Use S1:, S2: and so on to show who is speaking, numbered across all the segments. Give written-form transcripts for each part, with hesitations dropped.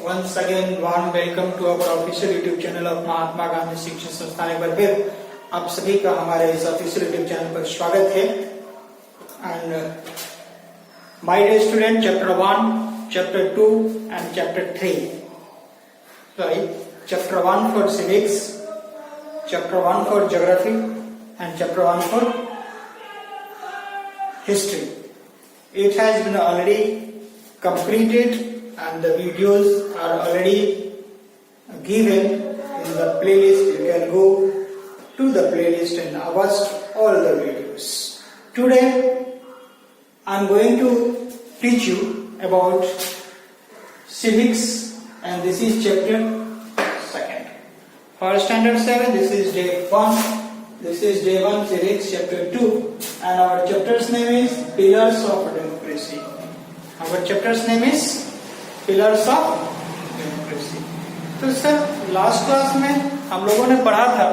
S1: Once again, warm welcome to our official YouTube channel of Mahatma Gandhi शिक्षण संस्थान। एक बार फिर आप सभी का हमारे इस ऑफिशियल YouTube चैनल पर स्वागत है। And my dear student, chapter 1, chapter 2 and chapter 3, sorry chapter 1 for civics, chapter 1 for geography and chapter 1 for history. It has been already completed and the videos are already given in the playlist. You can go to the playlist and watch all the videos. Today I am going to teach you about civics, and this is chapter 2. For standard 7, this is day 1. This is day 1 civics, chapter 2, and our chapter's name is Pillars of Democracy. Our chapter's name is Pillars of Democracy. तो sir last class में हम लोगों ने पढ़ा था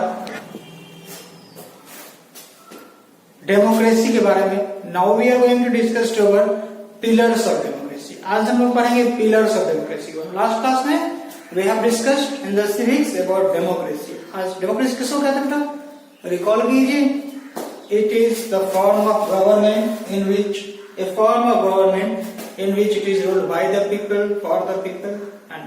S1: democracy के बारे में. Now we are going to discuss over pillars of democracy. आज हम लोग पढ़ेंगे pillars of democracy. Last class में we have discussed in the civics about democracy. आज डेमोक्रेसी किसको कहते हैं बेटा? रिकॉल कीजिए. It is the form of government in which in which it is ruled by the people, for the people and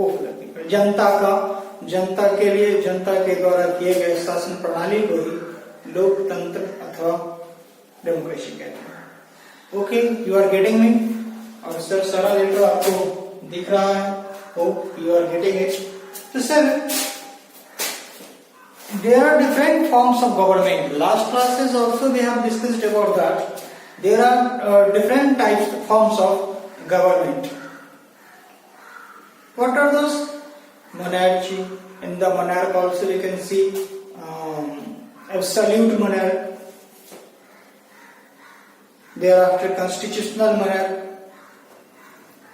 S1: of the people. जनता के लिए, जनता के द्वारा किए गए शासन प्रणाली को ही लोकतंत्र अथवा डेमोक्रेसी कहते हैं. Okay, you are getting me? और सर सारा डेटा आपको दिख रहा है. Hope you are getting it. तो sir there are different forms of government. Last classes also we have discussed about that. There are different types forms of government. What are those? Monarchy. In the monarch also we can see absolute monarch. Thereafter constitutional monarch.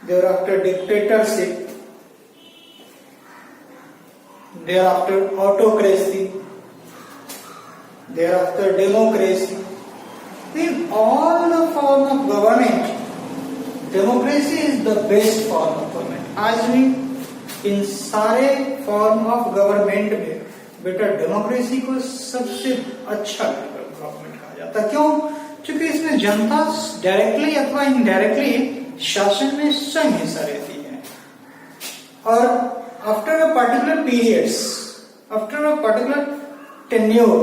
S1: Thereafter dictatorship. Thereafter autocracy. Thereafter democracy. In all the form of government, democracy is the best form of government. आज भी इन सारे form of government में बेटा democracy को सबसे अच्छा government कहा जाता है. क्यों? क्योंकि इसमें जनता डायरेक्टली अथवा इनडायरेक्टली शासन में स्वयं हिस्सा रहती है. और after a particular periods, after a particular tenure,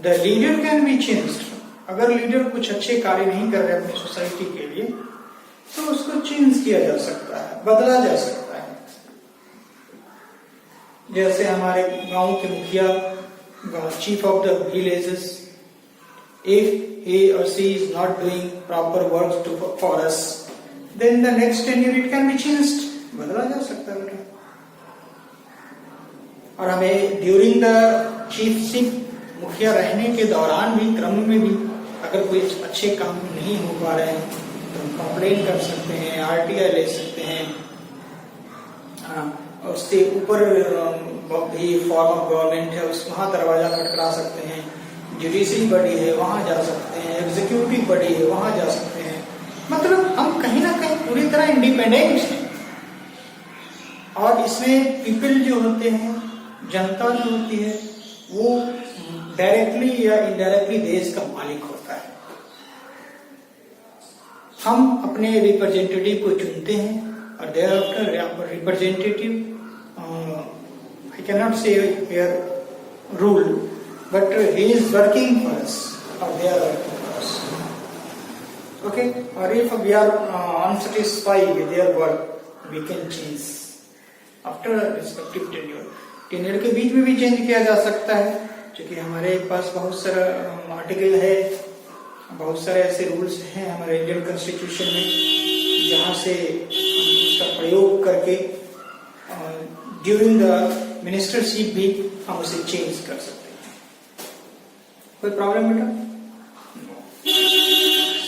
S1: the leader can be changed. अगर लीडर कुछ अच्छे कार्य नहीं कर रहे अपनी सोसाइटी के लिए तो उसको चेंज किया जा सकता है, बदला जा सकता है. जैसे हमारे गांव के मुखिया, chief of the villages, if he or she is not doing proper work for us, then the next tenure it can be changed. बदला जा सकता है बेटा. और हमें ड्यूरिंग द चीफशिप, मुखिया रहने के दौरान भी, क्रम में भी अगर कोई अच्छे काम नहीं हो पा रहे हैं तो हम कंप्लेन कर सकते हैं, आरटीआई ले सकते हैं. और उससे ऊपर भी फॉर्म ऑफ गवर्नमेंट है, उस वहां दरवाजा खटखटा सकते हैं. जुडिशरी बॉडी है, वहां जा सकते हैं. एग्जीक्यूटिव बॉडी है, वहां जा सकते हैं. मतलब हम कहीं ना कहीं पूरी तरह इंडिपेंडेंट हैं. और इसमें पीपल जो होते हैं, जनता जो होती है, वो डायरेक्टली या इनडायरेक्टली देश का मालिक होता है. हम अपने रिप्रेजेंटेटिव को चुनते हैं और their after representative, I can not say here rule, but he is working for us और they are working for us. Okay, और if we are unsatisfied with their work we can change after respective tenure. Tenure के बीच में भी change किया जा सकता है, क्योंकि हमारे पास बहुत सारा आर्टिकल है, बहुत सारे ऐसे रूल्स हैं हमारे इंडियन कॉन्स्टिट्यूशन में, जहां से उसका प्रयोग करके ड्यूरिंग द मिनिस्टरशिप भी हम उसे चेंज कर सकते हैं. कोई प्रॉब्लम बेटा?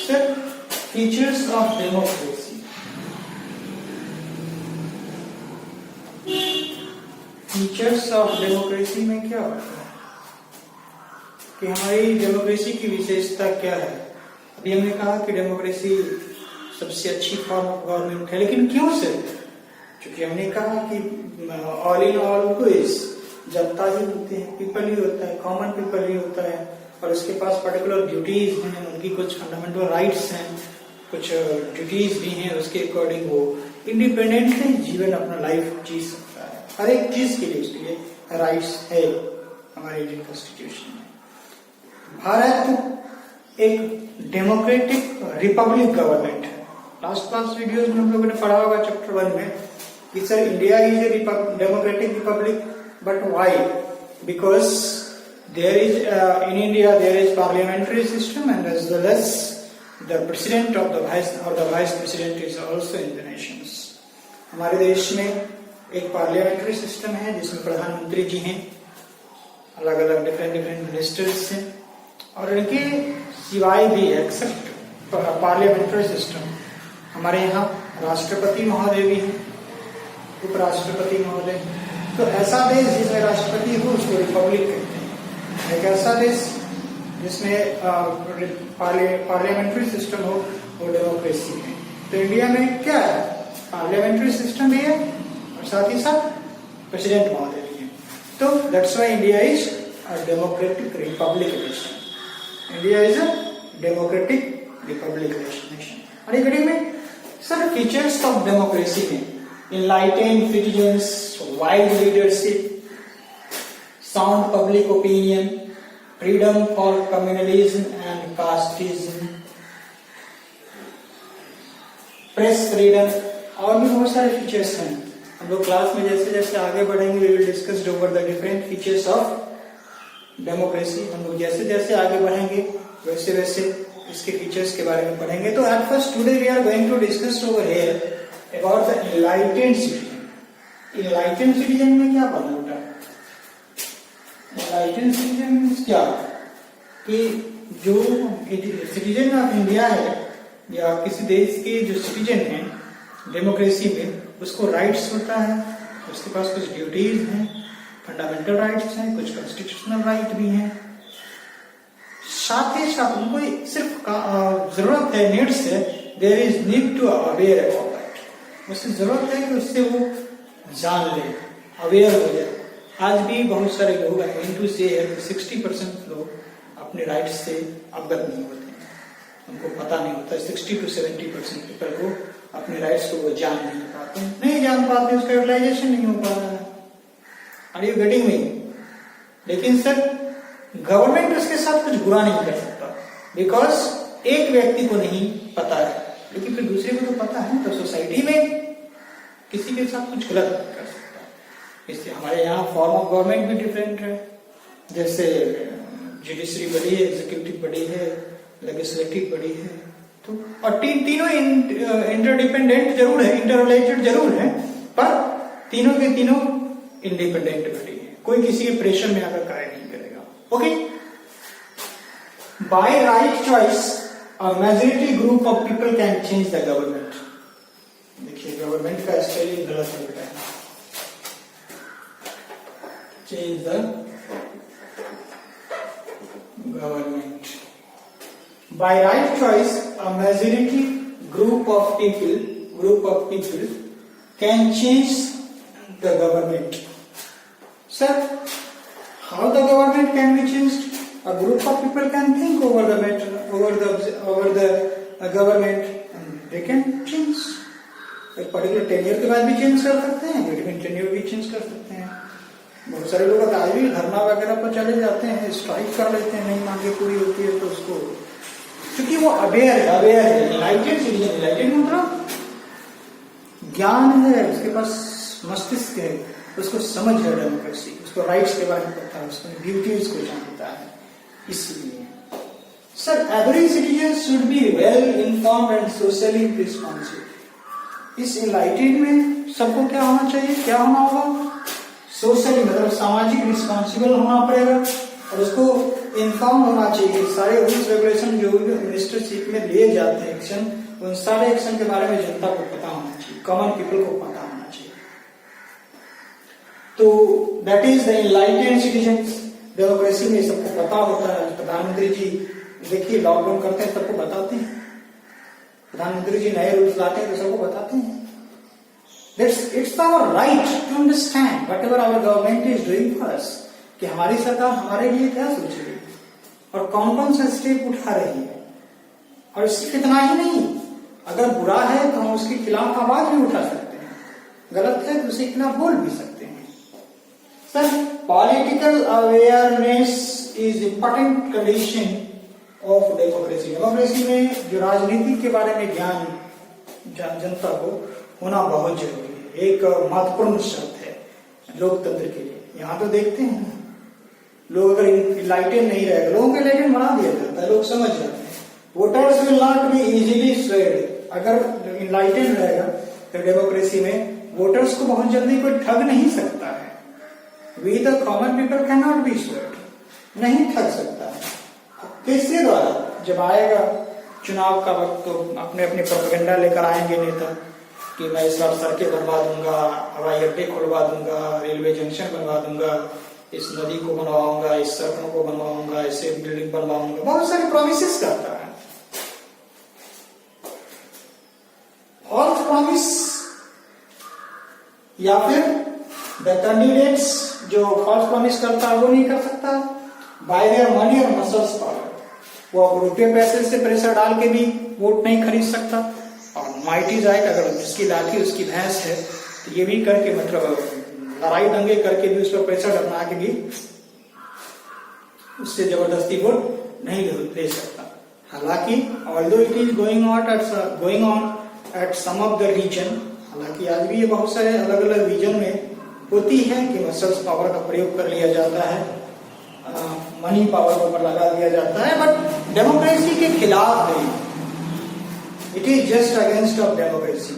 S1: Sir, features of democracy. Features of democracy में क्या होता है कि हमारी डेमोक्रेसी की विशेषता क्या है? अभी हमने कहा कि डेमोक्रेसी सबसे अच्छी फॉर्म ऑफ गवर्नमेंट है, लेकिन क्यों से? क्योंकि हमने कहा कि ऑल इन ऑल क्विज जनता ही होते हैं, पीपल ही होता है, कॉमन पीपल ही होता है, और उसके पास पर्टिकुलर ड्यूटीज हैं, उनकी कुछ फंडामेंटल राइट्स हैं, कुछ ड्यूटीज भी हैं, उसके अकॉर्डिंग वो इंडिपेंडेंटली जीवन अपना लाइफ जी सकता है। हर एक चीज के लिए उसके लिए राइट्स है हमारे इंडियन कॉन्स्टिट्यूशन में। भारत एक डेमोक्रेटिक रिपब्लिक गवर्नमेंट है। लास्ट क्लास वीडियोस में हम लोगों ने पढ़ा होगा चैप्टर 1 में कि sir India is a democratic Republic, but why? Because there is in India there is parliamentary system, and as well as the president of the vice president is also in the nations. हमारे देश में एक parliamentary system है जिसमें प्रधानमंत्री जी हैं, अलग अलग डिफरेंट मिनिस्टर्स हैं, और इनके सिवाय भी एक्सेप्ट पार्लियामेंट्री सिस्टम हमारे यहाँ राष्ट्रपति महोदय भी हैं, उपराष्ट्रपति महोदय। तो ऐसा देश जिसमें राष्ट्रपति हो उसको रिपब्लिक कहते हैं। एक ऐसा देश जिसमें पार्लियामेंट्री सिस्टम हो वो डेमोक्रेसी है। तो इंडिया में क्या है? पार्लियामेंट्री सिस्टम भी है और साथ ही साथ प्रेसिडेंट महोदय भी है। तो that's why India is a democratic Republic nation. India is a democratic Republic nation. और ये में सर फीचर्स ऑफ डेमोक्रेसी में enlightened citizens, wide leadership, sound public opinion, freedom for communalism and casteism, press freedom, और भी बहुत सारे features हैं। हम लोग क्लास में जैसे जैसे आगे बढ़ेंगे we will discuss over the different features of democracy। हम लोग जैसे जैसे आगे बढ़ेंगे वैसे वैसे इसके फीचर्स के बारे में पढ़ेंगे। तो at first today we are going to discuss over here about the enlightened citizen। enlightened citizen में क्या पढ़ना होता है? एनलाइटेंड सिटीजन मीन्स क्या कि जो सिटीजन ऑफ इंडिया है या किसी देश के जो सिटीजन है डेमोक्रेसी में उसको राइट्स होता है, उसके पास कुछ ड्यूटीज हैं, फंडामेंटल राइट्स हैं, कुछ कॉन्स्टिट्यूशनल राइट भी हैं। साथ ही साथ उनको सिर्फ जरूरत है, नीड्स है, there is need to aware about that. उससे जरूरत है कि उससे वो जान ले, अवेयर हो जाए। आज भी बहुत सारे लोग इंटू से 60% लोग अपने राइट्स से अवगत नहीं होते हैं, उनको पता नहीं होता। 60 to 70% पीपल को अपने राइट्स को वो जान नहीं पाते, उसका यूटिलाइजेशन नहीं हो पा रहा है। Are you getting me? लेकिन सर गवर्नमेंट उसके साथ कुछ बुरा नहीं कर सकता, बिकॉज एक व्यक्ति को नहीं पता है लेकिन फिर दूसरे को तो पता है। तो सोसाइटी में किसी के साथ कुछ गलत नहीं कर सकता। इससे हमारे यहाँ फॉर्म ऑफ गवर्नमेंट भी डिफरेंट है। जैसे जुडिशरी बड़ी है, एग्जीक्यूटिव बड़ी है, लेजिस्लेटिव बड़ी है। तो और तीनों इंटरडिपेंडेंट जरूर है, इंटररिलेटेड जरूर है, पर तीनों के तीनों इंडिपेंडेंट बड़ी है। कोई किसी के प्रेशर में आकर कार्य नहीं करेगा। Okay. By right choice a majority group of people can change the government. देखिए गवर्नमेंट का स्पेलिंग गलत हो गया है। Change the government. By right choice, a majority group of people can change the government. Sir, how the government can be changed? A group of people can think over the matter, over the government, and they can change. एक particular tenure के बाद भी change कर सकते हैं, between tenure भी change कर सकते हैं। बहुत सारे लोग आज भी धरना वगैरह पर चले जाते हैं, स्ट्राइक कर लेते हैं, नहीं मांगे पूरी होती है तो उसको, क्योंकि वो अवेयर है। इनलाइटेंड सिटीजन, इनलाइटेंड मतलब ज्ञान है, उसके पास मस्तिष्क है, उसको समझ है डेमोक्रेसी, उसको राइट्स के बारे में पता है, उसको ड्यूटीज को जानता है। इसलिए sir every citizen should be well informed and socially responsible. इस इनलाइटेंड में सबको क्या होना चाहिए, क्या होना होगा? सोशली मतलब सामाजिक रिस्पॉन्सिबल होना पड़ेगा, और उसको इन्फॉर्म होना चाहिए। सारे रूल्स रेगुलेशन जो भी मिनिस्टरशिप में लिए जाते हैं एक्शन, उन सारे एक्शन के बारे में जनता को पता होना चाहिए, कॉमन पीपल को पता होना चाहिए। तो that is the enlightened citizens. Democracy में सबको पता होता है। प्रधानमंत्री जी देखिए लॉकडाउन करते हैं, सबको बताते हैं। प्रधानमंत्री जी नए रूल्स लाते हैं तो सबको बताते हैं। It's our right to understand whatever our government is doing for us, कि हमारी सरकार हमारे लिए क्या सोच रही है और कौन कौन सा स्टेप उठा रही है। और सिर्फ इतना ही नहीं, अगर बुरा है तो हम उसके खिलाफ आवाज भी उठा सकते हैं, गलत है तो उसके खिलाफ बोल भी सकते हैं। Sir, political awareness is important condition of democracy. Democracy में जो राजनीति के बारे में ज्ञान जनता को होना बहुत जरूरी है, एक महत्वपूर्ण शब्द है लोकतंत्र के लिए। यहाँ तो देखते हैं लोग अगर इनलाइटेड नहीं रहेगा, लोगों को इनलाइटेड बना दिया जाता है, लोग समझ जाते हैं। Voters will not be easily swayed. अगर इनलाइटेड रहेगा तो डेमोक्रेसी में वोटर्स को बहुत जल्दी कोई ठग नहीं सकता है। We the common people can not be swayed, नहीं ठग सकता है। किसके द्वारा? जब आएगा चुनाव का वक्त तो अपने अपने प्रोपेगेंडा लेकर आएंगे नेता कि मैं इस बार सड़कें बनवा दूंगा, हवाई अड्डे खुलवा दूंगा, रेलवे जंक्शन बनवा दूंगा, इस नदी को बनवाऊंगा, इस सड़कों को बनवाऊंगा, ऐसे बिल्डिंग बनवाऊंगा, बहुत सारे प्रोमिसेस करता है। फॉल्स प्रॉमिस या फिर द कैंडिडेट्स जो फॉल्स प्रॉमिस करता है वो नहीं कर सकता बाय देयर मनी और मसल्स पावर। वो रुपये पैसे से प्रेशर डाल के भी वोट नहीं खरीद सकता। और माइट इज राइट, अगर जिसकी लाठी उसकी भैंस है तो ये भी करके मतलब लड़ाई दंगे करके भी उस पर प्रेशर डलना के भी उससे जबरदस्ती वोट नहीं ले सकता। हालांकि although it is going on at some of the reason, हालांकि आज भी ये बहुत सारे अलग अलग रीजन में होती है कि मसल्स पावर का प्रयोग कर लिया जाता है, मनी पावर के ऊपर लगा दिया जाता है, बट डेमोक्रेसी के खिलाफ नहीं, it is just against of democracy.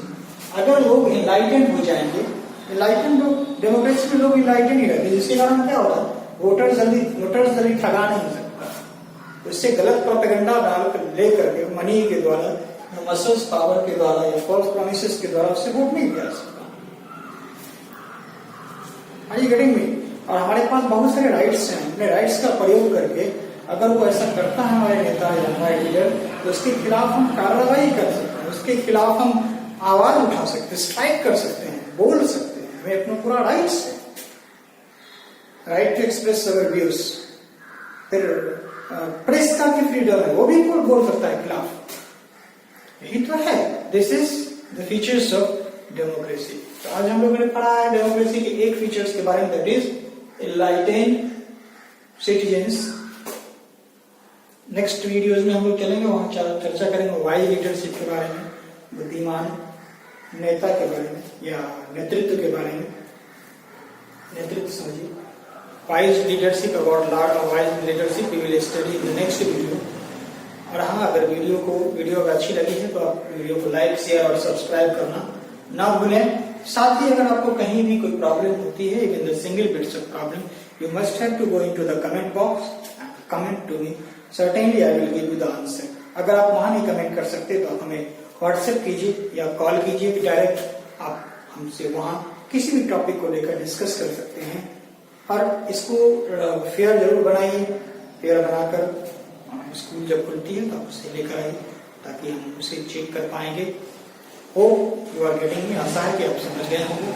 S1: अगर लोग इनलाइटेंड हो जाएंगे, इनलाइटेंड लोग डेमोक्रेसी में लोग इनलाइटेंड ही रहते हैं, जिसके कारण क्या होगा वोटर्स जल्दी ठगा नहीं सकता। तो इससे गलत प्रोपेगेंडा डाल कर ले करके मनी के द्वारा, मसल्स पावर के द्वारा या फॉल्स प्रॉमिसेस के द्वारा उससे वोट नहीं दिया सकता। Are you getting me? और हमारे पास बहुत सारे राइट्स हैं, अपने राइट्स का प्रयोग करके अगर वो ऐसा करता है हमारे नेता या हमारे लीडर, तो उसके खिलाफ हम कार्रवाई कर सकते हैं, उसके खिलाफ हम आवाज उठा सकते हैं, स्ट्राइक कर सकते हैं, बोल सकते हैं। हमें अपना पूरा राइट्स है, right to express our views. फिर प्रेस का भी फ्रीडम है, वो भी बोल सकता है खिलाफ। यही तो है, this is the features of democracy. तो आज हम लोगों ने पढ़ा है डेमोक्रेसी के एक फीचर्स के बारे में, that is enlightened citizens. Next videos में हम लोग चलेंगे, वहां चर्चा करेंगे वाइज लीडरशिप के बारे में, बुद्धिमान नेता के बारे में या नेतृत्व के बारे में। नेतृत्व समझिए, wise leadership, about lord of wise leadership we will study in the next video. और हाँ, अगर वीडियो अच्छी लगी है तो आप वीडियो को लाइक, शेयर और सब्सक्राइब करना ना भूलें। साथ ही अगर आपको कहीं भी कोई प्रॉब्लम होती है, even the single bits of problem, you must have to go into the comment box, comment to me, certainly I will give you the answer. अगर आप वहां नहीं कमेंट कर सकते तो आप हमें व्हाट्सएप कीजिए या कॉल कीजिए, कि डायरेक्ट आप हमसे वहां किसी भी टॉपिक को लेकर डिस्कस कर सकते हैं। और इसको फेयर जरूर बनाइए, फेयर बनाकर स्कूल जब खुलती है तो आप उसे लेकर आइए ताकि हम उसे चेक कर पाएंगे। Hope you are getting me, आशा है कि आप समझ गए होंगे।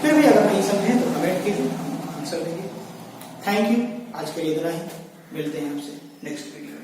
S1: फिर भी अगर नहीं समझे तो कमेंट कीजिए, हम आंसर देंगे। थैंक यू, आज के लिए इतना ही, मिलते हैं आपसे नेक्स्ट वीडियो।